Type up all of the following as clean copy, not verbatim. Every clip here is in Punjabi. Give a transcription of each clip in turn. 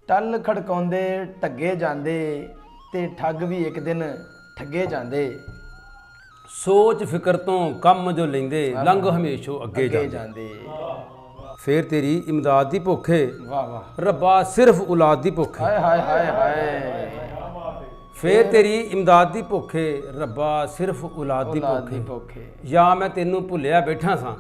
ਟੱਲ ਖੜਕਾਉਂਦੇ ਢੱਗੇ ਜਾਂਦੇ ਤੇ ਠੱਗ ਵੀ ਇੱਕ ਦਿਨ ਠੱਗੇ ਜਾਂਦੇ। ਸੋਚ ਫਿਕਰ ਤੋਂ ਕੰਮ ਜੋ ਲੈਂਦੇ ਲੰਘ ਹਮੇਸ਼ੋਂ ਅੱਗੇ ਜਾਂਦੇ। ਫੇਰ ਤੇਰੀ ਇਮਦਾਦ ਦੀ ਭੁੱਖ ਏ ਵਾਹ ਵਾਹ ਰੱਬਾ ਸਿਰਫ ਔਲਾਦ ਦੀ ਭੁੱਖ ਏ। ਹਾਏ ਹਾਏ ਹਾਏ ਹਾਏ। ਫੇਰ ਤੇਰੀ ਇਮਦਾਦ ਦੀ ਭੁੱਖ ਏ ਰੱਬਾ ਸਿਰਫ ਔਲਾਦ ਦੀ ਭੁੱਖ ਏ। ਜਾਂ ਮੈਂ ਤੈਨੂੰ ਭੁੱਲਿਆ ਬੈਠਾ ਸਾਂ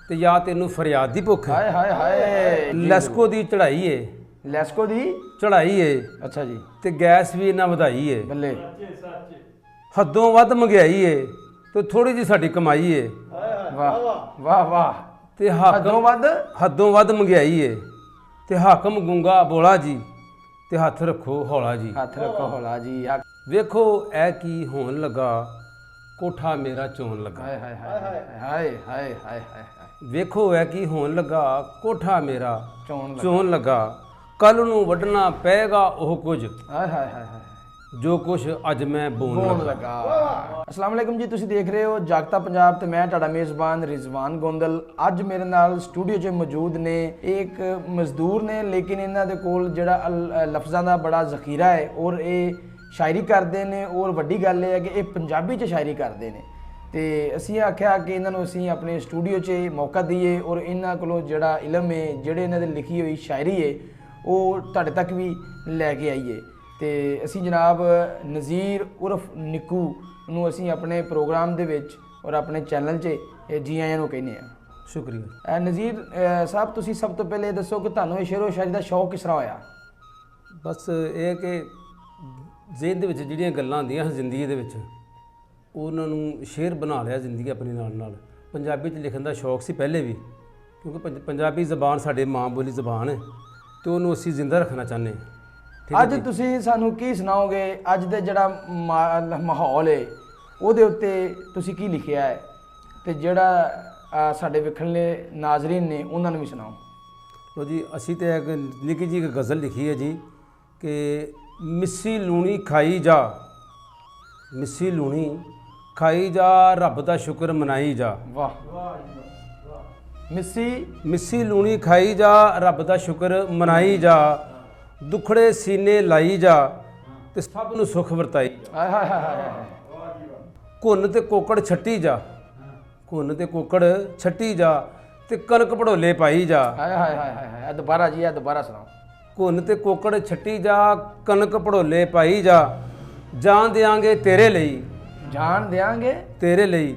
ਤੇ ਜਾਂ ਤੈਨੂੰ ਫਰਿਆਦ ਦੀ ਭੁੱਖ ਏ। ਹਾਏ ਹਾਏ ਹਾਏ। ਲੈਸਕੋ ਦੀ ਚੜ੍ਹਾਈ ਏ ਲੈਸਕੋ ਦੀ ਚੜ੍ਹਾਈ ਏ ਅੱਛਾ ਜੀ ਤੇ ਗੈਸ ਵੀ ਇਹਨਾਂ ਵਧਾਈ ਏ। ਬੱਲੇ ਹੱਦੋਂ ਵੱਧ ਮਹਿੰਗਾਈ ਏ ਤੇ ਥੋੜੀ ਜਿਹੀ ਸਾਡੀ ਕਮਾਈ ਏ। ਵਾਹ ਵਾਹ ਵਾਹ। ਤੇ ਹੱਦੋਂ ਵੱਧ ਮਹਿੰਗਾਈ ਏ ਤੇ ਹਾਕਮ ਗੁੰਗਾ ਬੋਲਾ ਜੀ ਤੇ ਹੱਥ ਰੱਖੋ ਹੌਲਾ ਜੀ। ਹੱਥ ਰੱਖੋ ਹੌਲਾ ਜੀ। ਵੇਖੋ ਇਹ ਕੀ ਹੋਣ ਲੱਗਾ ਕੋਠਾ ਮੇਰਾ ਚੋਣ ਲੱਗਾ। ਹਾਏ ਹਾਏ ਹਾਏ ਹਾਏ ਹਾਏ ਹਾਏ ਹਾਏ। ਵੇਖੋ ਇਹ ਕੀ ਹੋਣ ਲੱਗਾ ਕੋਠਾ ਮੇਰਾ ਚੋਣ ਲੱਗਾ। ਕੱਲ ਨੂੰ ਵੱਢਣਾ ਪਏਗਾ ਉਹ ਕੁਝ ਹਾਏ ਹਾਏ ਹਾਏ ਹਾਏ ਜੋ ਕੁਝ ਅੱਜ ਮੈਂ ਬੋਣ ਲੱਗਾ। ਅਸਲਾਮ ਵਾਲੇਕੁਮ ਜੀ, ਤੁਸੀਂ ਦੇਖ ਰਹੇ ਹੋ ਜਾਗਤਾ ਪੰਜਾਬ ਤੇ ਮੈਂ ਤੁਹਾਡਾ ਮੇਜ਼ਬਾਨ ਰਿਜ਼ਵਾਨ ਗੋਂਦਲ। ਅੱਜ ਮੇਰੇ ਨਾਲ ਸਟੂਡੀਓ 'ਚ ਮੌਜੂਦ ਨੇ ਇੱਕ ਮਜ਼ਦੂਰ ਨੇ, ਲੇਕਿਨ ਇਹਨਾਂ ਦੇ ਕੋਲ ਜਿਹੜਾ ਲਫ਼ਜ਼ਾਂ ਦਾ ਬੜਾ ਜ਼ਖੀਰਾ ਹੈ ਔਰ ਇਹ ਸ਼ਾਇਰੀ ਕਰਦੇ ਨੇ। ਔਰ ਵੱਡੀ ਗੱਲ ਇਹ ਹੈ ਕਿ ਇਹ ਪੰਜਾਬੀ 'ਚ ਸ਼ਾਇਰੀ ਕਰਦੇ ਨੇ ਤੇ ਅਸੀਂ ਆਖਿਆ ਕਿ ਇਹਨਾਂ ਨੂੰ ਅਸੀਂ ਆਪਣੇ ਸਟੂਡੀਓ 'ਚ ਮੌਕਾ ਦਈਏ ਔਰ ਇਹਨਾਂ ਕੋਲੋਂ ਜਿਹੜਾ ਇਲਮ ਹੈ, ਜਿਹੜੇ ਇਹਨਾਂ ਦੇ ਲਿਖੀ ਹੋਈ ਸ਼ਾਇਰੀ ਹੈ, ਉਹ ਤੁਹਾਡੇ ਤੱਕ ਵੀ ਲੈ ਕੇ ਆਈਏ। ਤੇ ਅਸੀਂ ਜਨਾਬ ਨਜ਼ੀਰ ਉਰਫ ਨਿੱਕੂ ਨੂੰ ਅਸੀਂ ਆਪਣੇ ਪ੍ਰੋਗਰਾਮ ਦੇ ਵਿੱਚ ਔਰ ਆਪਣੇ ਚੈਨਲ 'ਚ ਜੀ ਆਇਆਂ ਨੂੰ ਕਹਿੰਦੇ ਹਾਂ। ਸ਼ੁਕਰੀਆ। ਨਜ਼ੀਰ ਸਾਹਿਬ, ਤੁਸੀਂ ਸਭ ਤੋਂ ਪਹਿਲੇ ਦੱਸੋ ਕਿ ਤੁਹਾਨੂੰ ਇਹ ਸ਼ੇਰੋ ਸ਼ਾਇਰੀ ਦਾ ਸ਼ੌਕ ਕਿਸ ਤਰ੍ਹਾਂ ਹੋਇਆ? ਬਸ ਇਹ ਕਿ ਜ਼ਿਹਨ ਦੇ ਵਿੱਚ ਜਿਹੜੀਆਂ ਗੱਲਾਂ ਆਉਂਦੀਆਂ ਜ਼ਿੰਦਗੀ ਦੇ ਵਿੱਚ ਉਹਨਾਂ ਨੂੰ ਸ਼ੇਰ ਬਣਾ ਲਿਆ ਜ਼ਿੰਦਗੀ ਆਪਣੀ ਨਾਲ। ਪੰਜਾਬੀ 'ਚ ਲਿਖਣ ਦਾ ਸ਼ੌਕ ਸੀ ਪਹਿਲੇ ਵੀ, ਕਿਉਂਕਿ ਪੰਜਾਬੀ ਜ਼ਬਾਨ ਸਾਡੇ ਮਾਂ ਬੋਲੀ ਜ਼ਬਾਨ ਹੈ ਤੇ ਉਹਨੂੰ ਅਸੀਂ ਜ਼ਿੰਦਾ ਰੱਖਣਾ ਚਾਹੁੰਦੇ ਹਾਂ। ਅੱਜ ਤੁਸੀਂ ਸਾਨੂੰ ਕੀ ਸੁਣਾਓਗੇ? ਅੱਜ ਦੇ ਜਿਹੜਾ ਮਾਹੌਲ ਹੈ ਉਹਦੇ ਉੱਤੇ ਤੁਸੀਂ ਕੀ ਲਿਖਿਆ ਹੈ ਤੇ ਜਿਹੜਾ ਸਾਡੇ ਵੇਖਣੇ ਨਾਜ਼ਰੀਨ ਨੇ ਉਹਨਾਂ ਨੂੰ ਵੀ ਸੁਣਾਓ। ਲੋ ਜੀ, ਅਸੀਂ ਤਾਂ ਇੱਕ ਨਿੱਕੀ ਜਿਹੀ ਇੱਕ ਗਜ਼ਲ ਲਿਖੀ ਹੈ ਜੀ ਕਿ ਮਿੱਸੀ ਲੂਣੀ ਖਾਈ ਜਾ, ਮਿੱਸੀ ਲੂਣੀ ਖਾਈ ਜਾ, ਰੱਬ ਦਾ ਸ਼ੁਕਰ ਮਨਾਈ ਜਾ। ਵਾਹ। ਮਿੱਸੀ ਲੂਣੀ ਖਾਈ ਜਾ, ਰੱਬ ਦਾ ਸ਼ੁਕਰ ਮਨਾਈ ਜਾ, ਦੁਖੜੇ ਸੀਨੇ ਲਾਈ ਜਾ ਤੇ ਸਭ ਨੂੰ ਸੁੱਖ ਵਰਤਾਈ। ਹਾਏ ਹਾਏ ਹਾਏ। ਘੁੰਨ ਤੇ ਕੋਕੜ ਛੱਟੀ ਜਾ, ਘੁੰਨ ਤੇ ਕੋਕੜ ਛੱਟੀ ਜਾ ਤੇ ਕਣਕ ਭੜੋਲੇ ਪਾਈ ਜਾ। ਹਾਏ ਹਾਏ ਹਾਏ ਹਾਏ। ਦੁਬਾਰਾ ਜੀ, ਦੁਬਾਰਾ ਸੁਣਾਓ। ਘੁੰਨ ਤੇ ਕੋਕੜ ਛੱਟੀ ਜਾ, ਕਣਕ ਭੜੋਲੇ ਪਾਈ ਜਾ, ਜਾਨ ਦਿਆਂਗੇ ਤੇਰੇ ਲਈ, ਜਾਨ ਦਿਆਂਗੇ ਤੇਰੇ ਲਈ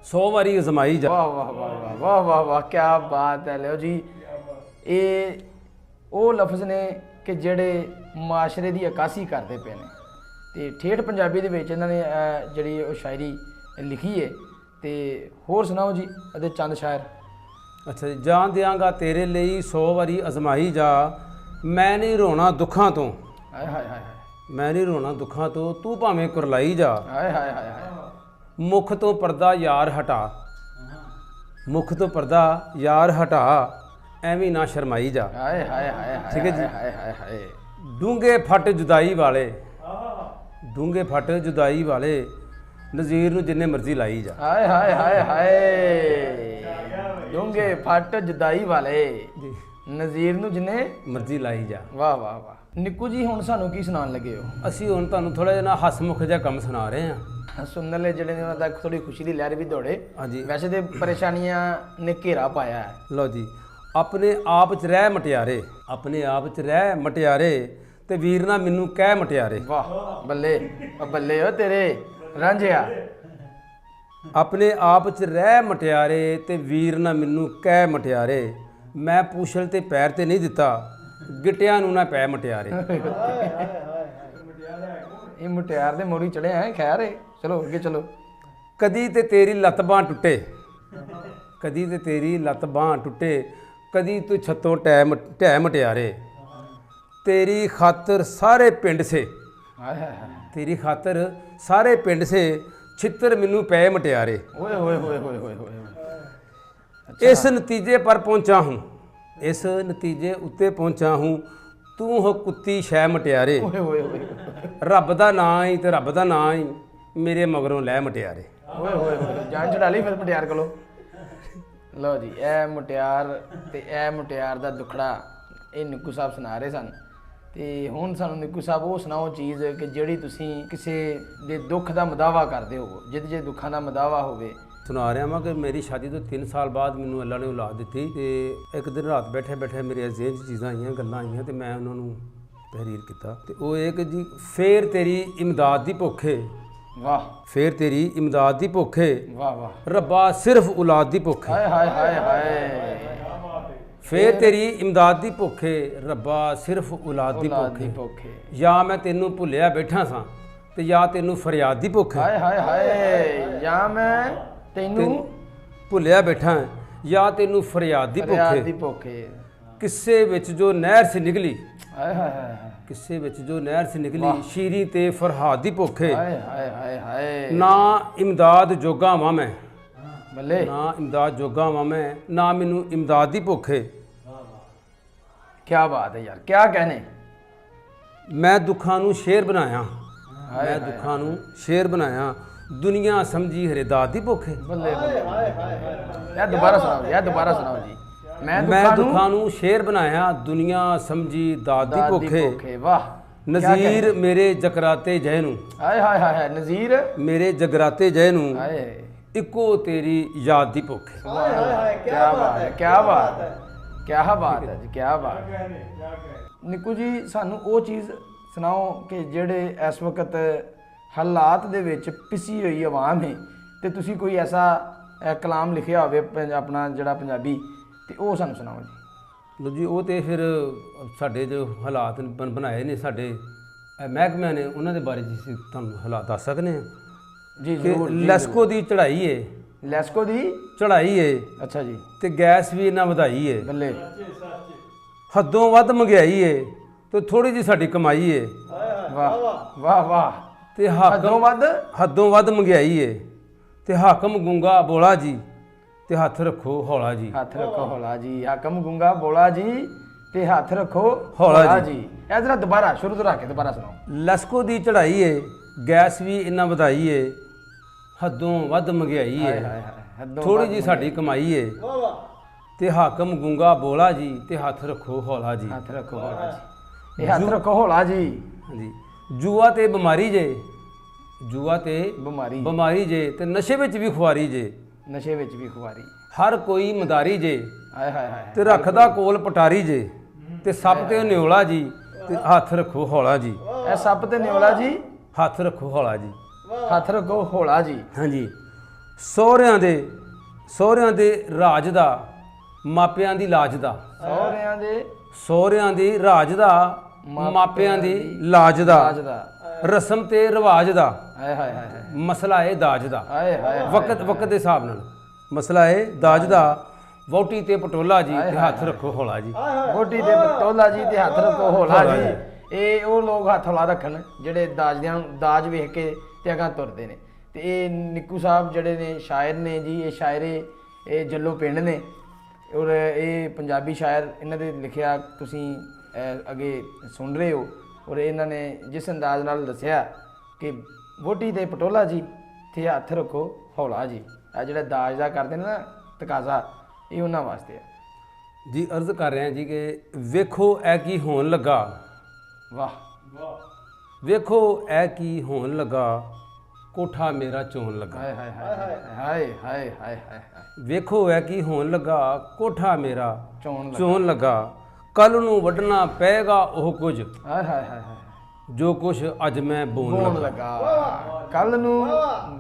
100 ਵਾਰੀ ਅਜ਼ਮਾਈ ਜਾ। ਵਾਹ ਵਾਹ ਵਾਹ ਵਾਹ ਵਾਹ ਵਾਹ, ਕੀ ਬਾਤ ਹੈ। ਲਿਓ ਜੀ, ਇਹ ਉਹ ਲਫ਼ਜ਼ ਨੇ ਕਿ ਜਿਹੜੇ ਮਾਸ਼ਰੇ ਦੀ ਅਕਾਸੀ ਕਰਦੇ ਪਏ ਨੇ ਤੇ ਠੇਠ ਪੰਜਾਬੀ ਦੇ ਵਿੱਚ ਇਹਨਾਂ ਨੇ ਜਿਹੜੀ ਉਹ ਸ਼ਾਇਰੀ ਲਿਖੀ ਹੈ। ਤੇ ਹੋਰ ਸੁਣਾਓ ਜੀ ਇਹਦੇ ਚੰਦ ਸ਼ਾਇਰ। ਅੱਛਾ ਜੀ। ਜਾਨ ਦਿਆਂਗਾ ਤੇਰੇ ਲਈ 100 ਵਾਰੀ ਅਜ਼ਮਾਈ ਜਾ, ਮੈਂ ਨਹੀਂ ਰੋਣਾ ਦੁੱਖਾਂ ਤੋਂ, ਹਾਏ ਹਾਏ ਹਾਏ। ਮੈਂ ਨਹੀਂ ਰੋਣਾ ਦੁੱਖਾਂ ਤੋਂ, ਤੂੰ ਭਾਵੇਂ ਕੁਰਲਾਈ ਜਾ। ਹਾਏ ਹਾਏ ਹਾਏ ਹਾਏ। ਮੁੱਖ ਤੋਂ ਪਰਦਾ ਯਾਰ ਹਟਾ, ਮੁੱਖ ਤੋਂ ਪਰਦਾ ਯਾਰ ਹਟਾ, ਐਵੇਂ ਨਾ ਸ਼ਰਮਾਈ ਜਾ। ਹਾਏ ਹਾਏ ਹਾਏ। ਠੀਕ ਹੈ ਜੀ। ਹਾਏ ਹਾਏ ਹਾਏ। ਡੂੰਘੇ ਫੱਟ ਜੁਦਾਈ ਵਾਲੇ, ਡੂੰਘੇ ਫੱਟ ਜੁਦਾਈ ਵਾਲੇ, ਨਜ਼ੀਰ ਨੂੰ ਜਿੰਨੇ ਮਰਜ਼ੀ ਲਾਈ ਜਾ। ਹਾਏ ਹਾਏ ਹਾਏ ਹਾਏ। ਡੂੰਘੇ ਫੱਟ ਜੁਦਾਈ ਵਾਲੇ, ਨਜ਼ੀਰ ਨੂੰ ਜਿੰਨੇ ਮਰਜ਼ੀ ਲਾਈ ਜਾ। ਵਾਹ ਵਾਹ ਵਾਹ। ਨਿੱਕੂ ਜੀ, ਹੁਣ ਸਾਨੂੰ ਕੀ ਸੁਣਾਉਣ ਲੱਗੇ ਹੋ? ਅਸੀਂ ਹੁਣ ਤੁਹਾਨੂੰ ਥੋੜਾ ਜਿਹਾ ਨਾ ਹਸਮੁਖ ਜਿਹਾ ਕੰਮ ਸੁਣਾ ਰਹੇ ਹਾਂ। ਸੁਣਨ ਵਾਲੇ ਜਿਹੜੇ ਨੇ ਉਹਨਾਂ ਦਾ ਥੋੜੀ ਖੁਸ਼ੀ ਦੀ ਲਹਿਰ ਵੀ ਦੌੜੇ। ਹਾਂਜੀ। ਵੈਸੇ ਤੇ ਪਰੇਸ਼ਾਨੀਆਂ ਨੇ ਘੇਰਾ ਪਾਇਆ ਹੈ। ਲਓ ਜੀ, ਆਪਣੇ ਆਪ 'ਚ ਰਹਿ ਮਟਿਆਰੇ, ਆਪਣੇ ਆਪ 'ਚ ਰਹਿ ਮਟਿਆਰੇ ਤੇ ਵੀਰ ਨਾ ਮੈਨੂੰ ਕਹਿ ਮਟਿਆਰੇ। ਵਾਹ ਬੱਲੇ ਬੱਲੇ ਓ ਤੇਰੇ ਰਾਂਝਿਆ। ਆਪਣੇ ਆਪ 'ਚ ਰਹਿ ਮਟਿਆਰੇ ਤੇ ਵੀਰ ਨਾ ਮੈਨੂੰ ਕਹਿ ਮਟਿਆਰੇ, ਮੈਂ ਪੂਛਲ ਤੇ ਪੈਰ ਤੇ ਨਹੀਂ ਦਿੱਤਾ, ਗਿੱਟਿਆਂ ਨੂੰ ਨਾ ਪੈ ਮਟਿਆਰੇ। ਇਹ ਮੁਟਿਆਰ ਦੇ ਮੋਰੀ ਚੜਿਆ ਹੈ। ਖੈਰ ਹੈ, ਚਲੋ ਅੱਗੇ ਚਲੋ। ਕਦੀ ਤੇ ਤੇਰੀ ਲੱਤ ਬਾਂਹ ਟੁੱਟੇ, ਕਦੀ ਤੇ ਤੇਰੀ ਲੱਤ ਬਾਂਹ ਟੁੱਟੇ, ਕਦੀ ਤੂੰ ਛੱਤੋਂ ਢਹਿ ਮਟਿਆਰੇ, ਤੇਰੀ ਖਾਤਰ ਸਾਰੇ ਪਿੰਡ ਸੇ, ਤੇਰੀ ਖਾਤਰ ਸਾਰੇ ਪਿੰਡ ਸੇ, ਛਿੱਤਰ ਮੈਨੂੰ ਪੈ ਮਟਿਆਰੇ। ਓਏ ਹੋਏ ਹੋਏ ਹੋਏ ਹੋਏ ਹੋਏ। ਇਸ ਨਤੀਜੇ ਪਰ ਪਹੁੰਚਾ ਹੂੰ, ਇਸ ਨਤੀਜੇ ਉੱਤੇ ਪਹੁੰਚਾ ਹੂੰ, ਤੂੰ ਹੋ ਕੁੱਤੀ ਸ਼ੈ ਮਟਿਆਰੇ। ਓਏ ਹੋਏ ਹੋਏ। ਰੱਬ ਦਾ ਨਾਂ ਹੀ ਤੇ ਰੱਬ ਦਾ ਨਾਂ ਹੀ ਮੇਰੇ ਮਗਰੋਂ ਲੈ ਮਟਿਆਰੇ। ਓਏ ਹੋਏ ਹੋਏ। ਜਾਨ ਛਡਾ ਲਈ ਫਿਰ ਮਟਿਆਰ ਕੋਲੋਂ। ਲਓ ਜੀ, ਇਹ ਮੁਟਿਆਰ ਤੇ ਇਹ ਮੁਟਿਆਰ ਦਾ ਦੁਖੜਾ ਇਹ ਨਿੱਕੂ ਸਾਹਿਬ ਸੁਣਾ ਰਹੇ ਸਨ ਤੇ ਹੁਣ ਸਾਨੂੰ ਨਿੱਕੂ ਸਾਹਿਬ ਉਹ ਸੁਣਾਓ ਚੀਜ਼ ਕਿ ਜਿਹੜੀ ਤੁਸੀਂ ਕਿਸੇ ਦੇ ਦੁੱਖ ਦਾ ਮਦਾਵਾ ਕਰਦੇ ਹੋ, ਜਿਹਦੇ ਜੇ ਦੁੱਖਾਂ ਦਾ ਮਦਾਵਾ ਹੋਵੇ। ਸੁਣਾ ਰਿਹਾ ਵਾਂ ਕਿ ਮੇਰੀ ਸ਼ਾਦੀ ਤੋਂ 3 ਸਾਲ ਬਾਅਦ ਮੈਨੂੰ ਅੱਲਾ ਨੇ ਔਲਾਦ ਦਿੱਤੀ ਤੇ ਇੱਕ ਦਿਨ ਰਾਤ ਬੈਠੇ ਬੈਠੇ ਮੇਰੇ ਜ਼ੇਨ 'ਚ ਚੀਜ਼ਾਂ ਆਈਆਂ, ਗੱਲਾਂ ਆਈਆਂ ਤੇ ਮੈਂ ਉਹਨਾਂ ਨੂੰ ਤਹਿਰੀਰ ਕੀਤਾ ਤੇ ਉਹ ਇਹ ਕਿ ਜੀ ਫੇਰ ਤੇਰੀ ਇਮਦਾਦ ਦੀ ਭੁੱਖ ਏ, ਵਾਹ ਫੇਰ ਤੇਰੀ ਇਮਦਾਦ ਦੀ ਭੁੱਖ ਏ, ਵਾਹ ਵਾਹ, ਰੱਬਾ ਸਿਰਫ ਔਲਾਦ ਦੀ ਭੁੱਖ ਏ। ਹਾਏ ਹਾਏ ਹਾਏ ਹਾਏ, ਫੇਰ ਤੇਰੀ ਇਮਦਾਦ ਦੀ ਭੁੱਖ ਏ, ਰੱਬਾ ਸਿਰਫ ਔਲਾਦ ਦੀ ਔਲਾਦ ਭੁੱਖ ਦੀ ਏ। ਭੁੱਖ ਏ। ਜਾਂ ਮੈਂ ਤੈਨੂੰ ਭੁੱਲਿਆ ਬੈਠਾ ਸਾਂ ਤੇ ਜਾਂ ਤੈਨੂੰ ਫਰਿਆਦ ਦੀ ਭੁੱਖ ਏ। ਹਾਏ ਹਾਏ ਹਾਏ, ਜਾਂ ਮੈਂ ਤੈਨੂੰ ਭੁੱਲਿਆ ਬੈਠਾ ਜਾਂ ਤੈਨੂੰ ਫਰਿਆਦ ਦੀ ਭੁੱਖ ਫਰਿਆਦ ਏ। ਦੀ ਭੁੱਖ ਏ। ਕਿੱਸੇ ਵਿੱਚ ਜੋ ਨਹਿਰ ਸੀ ਨਿਕਲੀ, ਹਾਏ ਹਾਏ ਹਾਏ ਕਿੱਸੇ ਵਿੱਚ ਜੋ ਨਹਿਰ ਸੀ ਨਿਕਲੀ, ਸ਼ੀਰੀ ਤੇ ਫਰਹਾਦ ਦੀ ਭੁੱਖ ਏ। ਹਾਏ ਹਾਏ ਹਾਏ ਹਾਏ, ਨਾ ਇਮਦਾਦ ਜੋਗਾ ਵਾਂ ਮੈਂ, ਬੱਲੇ ਨਾ ਇਮਦਾਦ ਜੋਗਾ ਵਾਂ ਮੈਂ, ਨਾ ਮੈਨੂੰ ਇਮਦਾਦ ਦੀ ਭੁੱਖ ਏ। ਕੀ ਬਾਤ ਹੈ ਯਾਰ, ਕੀ ਕਹਨੇ। ਮੈਂ ਦੁੱਖਾਂ ਨੂੰ ਸ਼ੇਰ ਬਣਾਇਆ, ਹਾਏ ਮੈਂ ਦੁੱਖਾਂ ਨੂੰ ਸ਼ੇਰ ਬਣਾਇਆ, ਦੁਨੀਆ ਸਮਝੀ ਹਰੇਦਾਦ ਦੀ ਭੁੱਖ ਏ। ਬੱਲੇ ਬੱਲੇ, ਯਾਰ ਦੁਬਾਰਾ ਸੁਣਾਓ, ਯਾਰ ਦੁਬਾਰਾ ਸੁਣਾਓ ਜੀ। ਮੈਂ ਮੈਂ ਦੁੱਖਾਂ ਨੂੰ ਸ਼ੇਰ ਬਣਾਇਆ, ਦੁਨੀਆ ਸਮਝੀ ਦਾਦ ਦੀ ਭੁੱਖ ਏ। ਭੁੱਖ ਏ, ਵਾਹ। ਨਜ਼ੀਰ ਮੇਰੇ ਜਕਰਾਤੇ ਜੈ ਨੂੰ, ਹਾਏ ਹਾਏ ਹਾਏ ਹਾਏ, ਨਜ਼ੀਰ ਮੇਰੇ ਜਗਰਾਤੇ ਜੈ ਨੂੰ, ਹਾਏ, ਇੱਕੋ ਤੇਰੀ ਯਾਦ ਦੀ ਭੁੱਖ ਏ। ਕੀ ਬਾਤ ਹੈ, ਕੀ ਬਾਤ ਹੈ, ਕੀ ਬਾਤ ਹੈ ਜੀ, ਕੀ ਬਾਤ ਹੈ। ਨਿੱਕੂ ਜੀ ਸਾਨੂੰ ਉਹ ਚੀਜ਼ ਸੁਣਾਓ ਕਿ ਜਿਹੜੇ ਇਸ ਵਕਤ ਹਾਲਾਤ ਦੇ ਵਿੱਚ ਪਿਸੀ ਹੋਈ ਆਵਾਮ ਹੈ ਤੇ ਤੁਸੀਂ ਕੋਈ ਐਸਾ ਕਲਾਮ ਲਿਖਿਆ ਹੋਵੇ ਆਪਣਾ ਜਿਹੜਾ ਪੰਜਾਬੀ, ਤੇ ਉਹ ਸਾਨੂੰ ਸੁਣਾਓ ਜੀ। ਲੋ ਜੀ ਉਹ ਤੇ ਫਿਰ ਸਾਡੇ ਜੋ ਹਾਲਾਤ ਬਣਾਏ ਨੇ ਸਾਡੇ ਮਹਿਕਮਿਆਂ ਨੇ, ਉਹਨਾਂ ਦੇ ਬਾਰੇ ਜੀ ਅਸੀਂ ਤੁਹਾਨੂੰ ਹਾਲਾਤ ਦੱਸ ਸਕਦੇ ਹਾਂ ਜੀ ਕਿ ਜ਼ਰੂਰ। ਲੈਸਕੋ ਦੀ ਚੜ੍ਹਾਈ ਏ, ਲੈਸਕੋ ਦੀ ਚੜ੍ਹਾਈ ਏ ਅੱਛਾ ਜੀ, ਤੇ ਗੈਸ ਵੀ ਇਹਨਾਂ ਵਧਾਈ ਏ, ਬੱਲੇ ਹੱਦੋਂ ਵੱਧ ਮਹਿੰਗਾਈ ਏ ਤੇ ਥੋੜੀ ਜੀ ਸਾਡੀ ਕਮਾਈ ਏ। ਵਾਹ ਵਾਹ ਵਾਹ, ਤੇ ਹੱਦੋਂ ਵੱਧ ਹੱਦੋਂ ਵੱਧ ਮਹਿੰਗਾਈ ਏ ਤੇ ਹਾਕਮ ਗੁੰਗਾ ਬੋਲਾ ਜੀ ਤੇ ਹੱਥ ਰੱਖੋ ਹੌਲਾ ਜੀ। ਹੱਥ ਰੱਖੋ ਹੌਲਾ ਜੀ, ਹਾਕਮ ਗੁੰਗਾ ਬੋਲਾ ਜੀ ਤੇ ਹੱਥ ਰੱਖੋ ਹੌਲਾ ਹੌਲਾ ਜੀ। ਇਹ ਜਰਾ ਦੁਬਾਰਾ ਸ਼ੁਰੂ ਤੋਂ ਰੱਖ ਕੇ ਦੁਬਾਰਾ ਸੁਣਾਓ। ਲੈਸਕੋ ਦੀ ਚੜ੍ਹਾਈ ਏ, ਗੈਸ ਵੀ ਇਹਨਾਂ ਵਧਾਈ ਏ, ਹੱਦੋਂ ਵੱਧ ਮਹਿੰਗਾਈ ਹਾਏ ਏ, ਹਾਏ ਹਾਏ, ਹੱਦੋਂ ਥੋੜੀ ਵੱਧ ਜੀ ਸਾਡੀ ਕਮਾਈ ਏ ਤੇ ਹਾਕਮ ਗੁੰਗਾ ਬੋਲਾ ਜੀ ਤੇ ਹੱਥ ਰੱਖੋ ਹੌਲਾ ਜੀ। ਹੱਥ ਰੱਖੋ ਹੌਲਾ ਜੀ, ਇਹ ਹੱਥ ਰੱਖੋ ਹੌਲਾ ਜੀ। ਹਾਂਜੀ, ਜੂਆ ਤੇ ਬਿਮਾਰੀ ਜੇ, ਜੂਆ ਤੇ ਬਿਮਾਰੀ ਜੇ ਤੇ ਨਸ਼ੇ ਵਿੱਚ ਵੀ ਖੁਆਰੀ ਜੇ, ਨਸ਼ੇ ਵਿੱਚ ਵੀ ਖੁਆਰੀ। ਹਰ ਕੋਈ ਮਦਾਰੀ ਜੇ ਹਾਏ ਹਾਏ ਹਾਏ, ਤੇ ਰੱਖਦਾ ਕੋਲ ਪਟਾਰੀ ਜੇ ਤੇ ਸੱਪ ਤੇ ਨਿਓਲਾ ਜੀ ਤੇ ਹੱਥ ਰੱਖੋ ਹੌਲਾ ਜੀ। ਇਹ ਸੱਪ ਤੇ ਨਿਓਲਾ ਜੀ, ਹੱਥ ਰੱਖੋ ਹੌਲਾ ਜੀ। ਹੱਥ ਰੱਖੋ ਹੌਲਾ ਜੀ। ਹਾਂਜੀ, ਸਹੁਰਿਆਂ ਦੇ ਰਾਜ ਦਾ, ਮਾਪਿਆਂ ਦੀ ਲਾਜ ਦਾ, ਸਹੁਰਿਆਂ ਦੀ ਰਾਜ ਦਾ, ਮਾਪਿਆਂ ਦੀ ਲਾਜ ਦਾ, ਰਸਮ ਤੇ ਰਿਵਾਜ ਦਾ, ਹਾਏ ਹਾਏ ਹਾਏ, ਮਸਲਾ ਏ ਦਾਜ ਦਾ। ਹਾਏ ਹਾਏ, ਵਕਤ ਦੇ ਹਿਸਾਬ ਨਾਲ ਮਸਲਾ ਏ ਦਾਜ ਦਾ, ਵਹੁਟੀ ਤੇ ਪਟੋਲਾ ਜੀ ਤੇ ਹੱਥ ਰੱਖੋ ਹੌਲਾ ਜੀ। ਵਹੁਟੀ ਤੇ ਪਟੋਲਾ ਜੀ ਤੇ ਹੱਥ ਰੱਖੋ ਹੌਲਾ ਜੀ। ਇਹ ਉਹ ਲੋਕ ਹੱਥ ਹੌਲਾ ਰੱਖਣ ਜਿਹੜੇ ਦਾਜ ਵੇਖ ਕੇ ਤੇ ਅਗਾਂ ਤੁਰਦੇ ਨੇ। ਤੇ ਇਹ ਨਿੱਕੂ ਸਾਹਿਬ ਜਿਹੜੇ ਨੇ ਸ਼ਾਇਰ ਨੇ ਜੀ, ਇਹ ਸ਼ਾਇਰੇ ਇਹ ਜੱਲੋ ਪਿੰਡ ਨੇ ਔਰ ਇਹ ਪੰਜਾਬੀ ਸ਼ਾਇਰ, ਇਹਨਾਂ ਦੇ ਲਿਖਿਆ ਤੁਸੀਂ ਅੱਗੇ ਸੁਣ ਰਹੇ ਹੋ। ਔਰ ਇਹਨਾਂ ਨੇ ਜਿਸ ਅੰਦਾਜ਼ ਨਾਲ ਦੱਸਿਆ ਕਿ ਵਹੁਟੀ ਤੇ ਪਟੋਲਾ ਜੀ ਤੇ ਹੱਥ ਰੱਖੋ ਹੌਲਾ ਜੀ, ਇਹ ਜਿਹੜਾ ਦਾਜ ਦਾ ਕਰਦੇ ਨੇ ਨਾ ਤਕਾਜ਼ਾ, ਇਹ ਉਹਨਾਂ ਵਾਸਤੇ ਹੈ ਜੀ। ਅਰਜ਼ ਕਰ ਰਿਹਾ ਜੀ ਕਿ ਵੇਖੋ ਇਹ ਕੀ ਹੋਣ ਲੱਗਾ, ਵਾਹ ਵੇਖੋ ਇਹ ਕੀ ਹੋਣ ਲੱਗਾ, ਕੋਠਾ ਮੇਰਾ ਚੋਣ ਲੱਗਾ। ਹਾਏ ਹਾਏ ਹਾਏ ਹਾਏ ਹਾਏ ਹਾਏ ਹਾਏ, ਵੇਖੋ ਇਹ ਕੀ ਹੋਣ ਲੱਗਾ, ਕੋਠਾ ਮੇਰਾ ਚੋਣ ਚੋਣ ਲੱਗਾ, ਕੱਲ ਨੂੰ ਵੱਢਣਾ ਪਏਗਾ ਉਹ ਕੁਝ, ਹਾਏ ਹਾਏ ਹਾਏ ਹਾਏ, ਜੋ ਕੁਝ ਅੱਜ ਮੈਂ ਬੋਣ ਲੱਗਾ। ਕੱਲ ਨੂੰ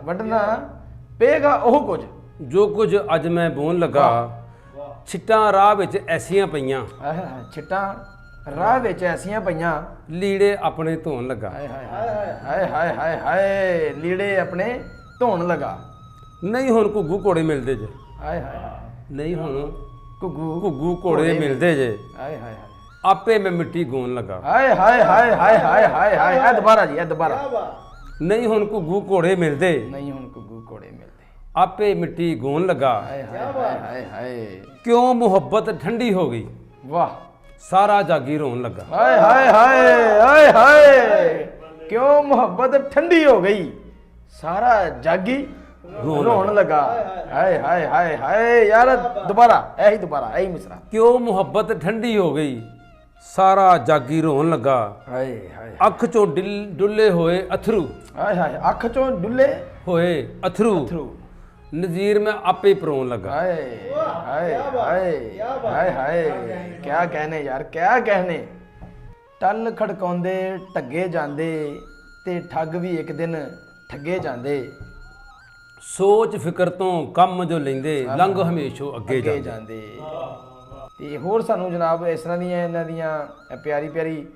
ਵੱਢਣਾ ਪਏਗਾ ਉਹ ਕੁਝ, ਜੋ ਕੁਝ ਅੱਜ ਮੈਂ ਬੋਣ ਲੱਗਾ। ਛਿੱਟਾਂ ਰਾਹ ਵਿੱਚ ਐਸੀਆਂ ਪਈਆਂ, ਹਾਏ ਹਾਏ, ਛਿੱਟਾਂ ਰਾਹ ਵਿੱਚ ਐਸੀਆਂ ਪਈਆਂ, ਲੀੜੇ ਆਪਣੇ ਧੋਣ ਲੱਗਾ। ਹਾਏ ਹਾਏ ਹਾਏ ਹਾਏ ਹਾਏ ਹਾਏ, ਲੀੜੇ ਆਪਣੇ ਧੋਣ ਲੱਗਾ। ਨਹੀਂ ਹੁਣ ਘੁੱਗੂ ਘੋੜੇ ਮਿਲਦੇ ਜੇ, ਹਾਏ ਹਾਏ ਹਾਏ, ਨਹੀਂ ਹੁਣ ਘੁੱਗੂ ਘੋੜੇ ਮਿਲਦੇ ਜੇ, ਹਾਏ ਹਾਏ ਹਾਏ, ਆਪੇ ਮੈਂ ਮਿੱਟੀ ਗੋਣ ਲੱਗਾ। ਹਾਏ ਹਾਏ ਹਾਏ ਹਾਏ ਹਾਏ ਹਾਏ ਹਾਏ, ਇਹ ਦੁਬਾਰਾ ਜੀ, ਇਹ ਦੁਬਾਰਾ। ਨਹੀਂ ਹੁਣ ਘੁੱਗੂ ਘੋੜੇ ਮਿਲਦੇ, ਨਹੀਂ ਹੁਣ ਘੁੱਗੂ ਘੋੜੇ ਮਿਲਦੇ, ਆਪੇ ਮਿੱਟੀ ਗੋਣ ਲੱਗਾ। ਹਾਏ ਹਾਏ ਹਾਏ ਹਾਏ ਹਾਏ, ਕਿਉਂ ਮੁਹੱਬਤ ਠੰਡੀ ਹੋ ਗਈ, ਵਾਹ, ਸਾਰਾ ਜਾਗੀ ਰੋਣ ਲੱਗਾ। ਹਾਏ ਹਾਏ ਹਾਏ ਹਾਏ ਹਾਏ, ਕਿਉਂ ਮੁਹੱਬਤ ਠੰਡੀ ਹੋ ਗਈ, ਸਾਰਾ ਜਾਗੀ ਰੋਣ ਲੱਗਾ। ਹਾਏ ਹਾਏ ਹਾਏ ਹਾਏ, ਯਾਰ ਦੁਬਾਰਾ, ਇਹੀ ਦੁਬਾਰਾ, ਇਹੀ ਮਿਸਰਾ। ਕਿਉਂ ਮੁਹੱਬਤ ਠੰਡੀ ਹੋ ਗਈ, ਸਾਰਾ ਜਾਗੀ ਰੋਣ ਲੱਗਾ, ਹਾਏ ਹਾਏ ਅੱਖ ਚੋਂ ਡੁੱਲੇ ਹੋਏ ਅਥਰੂ, ਹਾਏ ਹਾਏ ਅੱਖ ਚੋਂ ਡੁੱਲੇ ਹੋਏ ਅਥਰੂ, ਥਰੂ ਨਜ਼ੀਰ ਮੈਂ ਆਪੇ ਪਰੋਣ ਲੱਗਾ। ਹਾਏ ਹਾਏ ਹਾਏ ਹਾਏ ਹਾਏ ਕਿਆ ਕਹਿਣੇ ਯਾਰ, ਕਿਆ ਕਹਿਣੇ। ਟੱਲ ਖੜਕਾਉਂਦੇ ਠੱਗੇ ਜਾਂਦੇ ਤੇ ਠੱਗ ਵੀ ਇੱਕ ਦਿਨ ਠੱਗੇ ਜਾਂਦੇ, ਸੋਚ ਫਿਕਰ ਤੋਂ ਕੰਮ ਜੋ ਲੈਂਦੇ, ਲੰਘ ਹਮੇਸ਼ੋਂ ਅੱਗੇ ਅੱਗੇ ਜਾਂਦੇ। ਜਾਂਦੇ। ਤੇ ਹੋਰ ਸਾਨੂੰ ਜਨਾਬ ਇਸ ਤਰ੍ਹਾਂ ਦੀਆਂ ਇਹਨਾਂ ਦੀਆਂ ਪਿਆਰੀ ਪਿਆਰੀ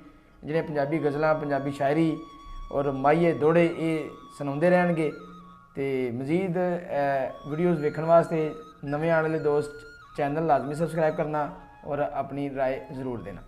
ਜਿਹੜੇ ਪੰਜਾਬੀ ਗਜ਼ਲਾਂ, ਪੰਜਾਬੀ ਸ਼ਾਇਰੀ ਔਰ ਮਾਈਏ ਦੋੜੇ ਇਹ ਸੁਣਾਉਂਦੇ ਰਹਿਣਗੇ। ਤੇ ਮਜ਼ੀਦ ਵੀਡੀਓਜ਼ ਵੇਖਣ ਵਾਸਤੇ ਨਵੇਂ ਆਉਣ ਵਾਲੇ ਦੋਸਤ ਚੈਨਲ ਲਾਜ਼ਮੀ ਸਬਸਕ੍ਰਾਈਬ ਕਰਨਾ ਔਰ ਆਪਣੀ ਰਾਏ ਜ਼ਰੂਰ ਦੇਣਾ।